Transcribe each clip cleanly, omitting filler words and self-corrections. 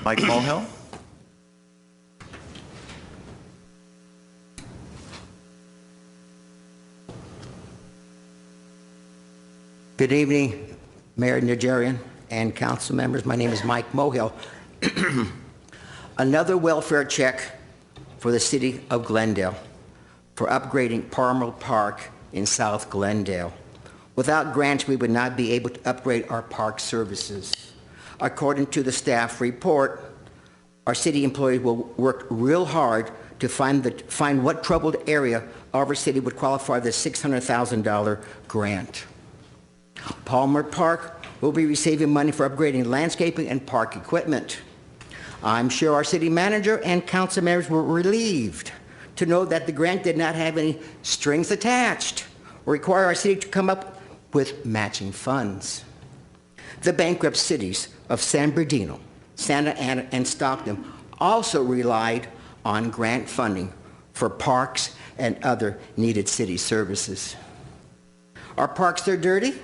Mike Mohill. Good evening, Mayor Najarian and council members. My name is Mike Mohill. Another welfare check for the city of Glendale for upgrading PALMER Park in South Glendale. Without grants, we would not be able to upgrade our park services. According to the staff report, our city employees will work real hard to find what troubled area our city would qualify for the $600,000 grant. PALMER Park will be receiving money for upgrading landscaping and park equipment. I'm sure our city manager and council members were relieved to know that the grant did not have any strings attached or require our city to come up with matching funds. The bankrupt cities of San Bernardino, Santa Ana, and Stockton also relied on grant funding for parks and other needed city services. Our parks are dirty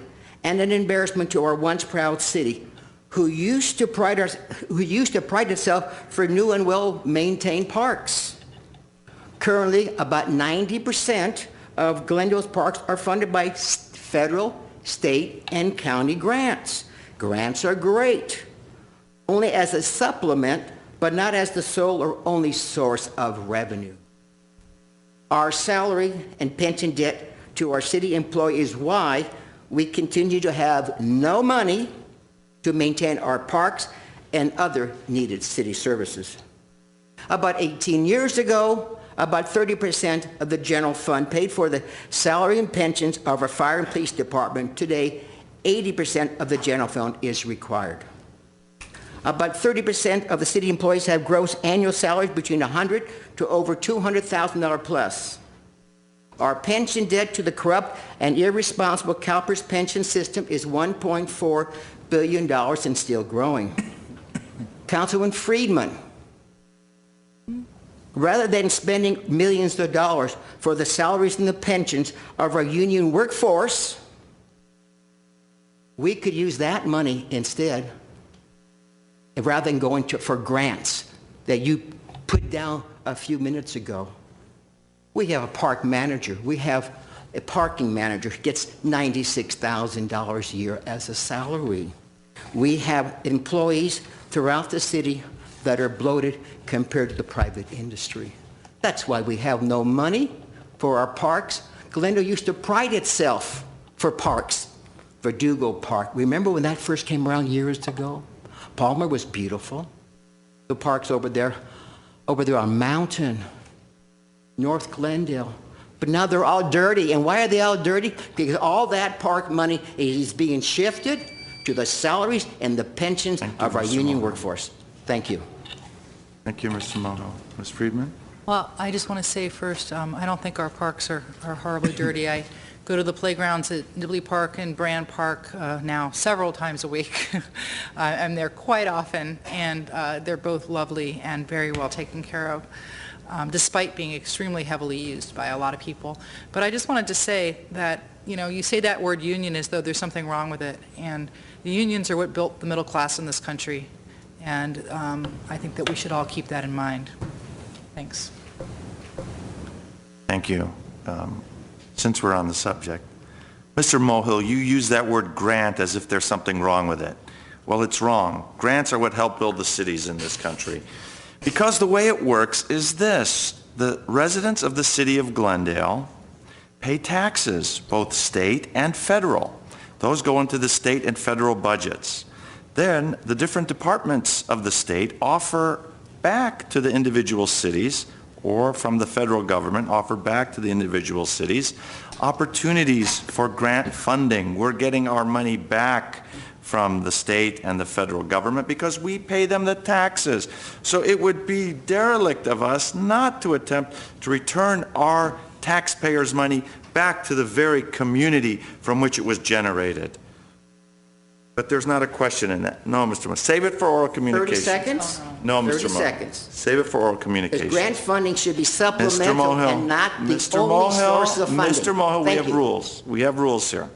and an embarrassment to our once proud city, who used to pride itself for new and well-maintained parks. Currently, about 90% of Glendale's parks are funded by federal, state, and county grants. Grants are great, only as a supplement, but not as the sole or only source of revenue. Our salary and pension debt to our city employees is why we continue to have no money to maintain our parks and other needed city services. About 18 years ago, about 30% of the general fund paid for the salary and pensions of our fire and police department. Today, 80% of the general fund is required. About 30% of the city employees have gross annual salaries between $100,000 to over $200,000 plus. Our pension debt to the corrupt and irresponsible CALPERS pension system is $1.4 billion and still growing. Councilman Freedman, rather than spending millions of dollars for the salaries and the pensions of our union workforce, we could use that money instead, rather than going for grants that you put down a few minutes ago. We have a park manager. We have a parking manager who gets $96,000 a year as a salary. We have employees throughout the city that are bloated compared to the private industry. That's why we have no money for our parks. Glendale used to pride itself for parks. Verdugo Park. Remember when that first came around years ago? PALMER was beautiful. The parks over there on Mountain, North Glendale. But now they're all dirty. And why are they all dirty? Because all that park money is being shifted to the salaries and the pensions of our union workforce. Thank you. Thank you, Mr. Mohill. Ms. Freedman? Well, I just want to say first, I don't think our parks are horribly dirty. I go to the playgrounds at Nibley Park and Brand Park now several times a week. I'm there quite often, and they're both lovely and very well taken care of, despite being extremely heavily used by a lot of people. But I just wanted to say that, you know, you say that word union as though there's something wrong with it, and the unions are what built the middle class in this country, and I think that we should all keep that in mind. Thanks. Thank you. Since we're on the subject, Mr. Mohill, you use that word grant as if there's something wrong with it. Well, it's wrong. Grants are what help build the cities in this country. Because the way it works is this: the residents of the city of Glendale pay taxes, both state and federal. Those go into the state and federal budgets. Then the different departments of the state offer back to the individual cities, or from the federal government, offer back to the individual cities opportunities for grant funding. We're getting our money back from the state and the federal government because we pay them the taxes. So it would be derelict of us not to attempt to return our taxpayers' money back to the very community from which it was generated. But there's not a question in that. No, Mr. Mohill. Save it for oral communication. 30 seconds? No, Mr. Mohill. 30 seconds. Save it for oral communication. Because grant funding should be supplemental and not the only source of funding. Mr. Mohill, we have Thank you. rules. We have rules here.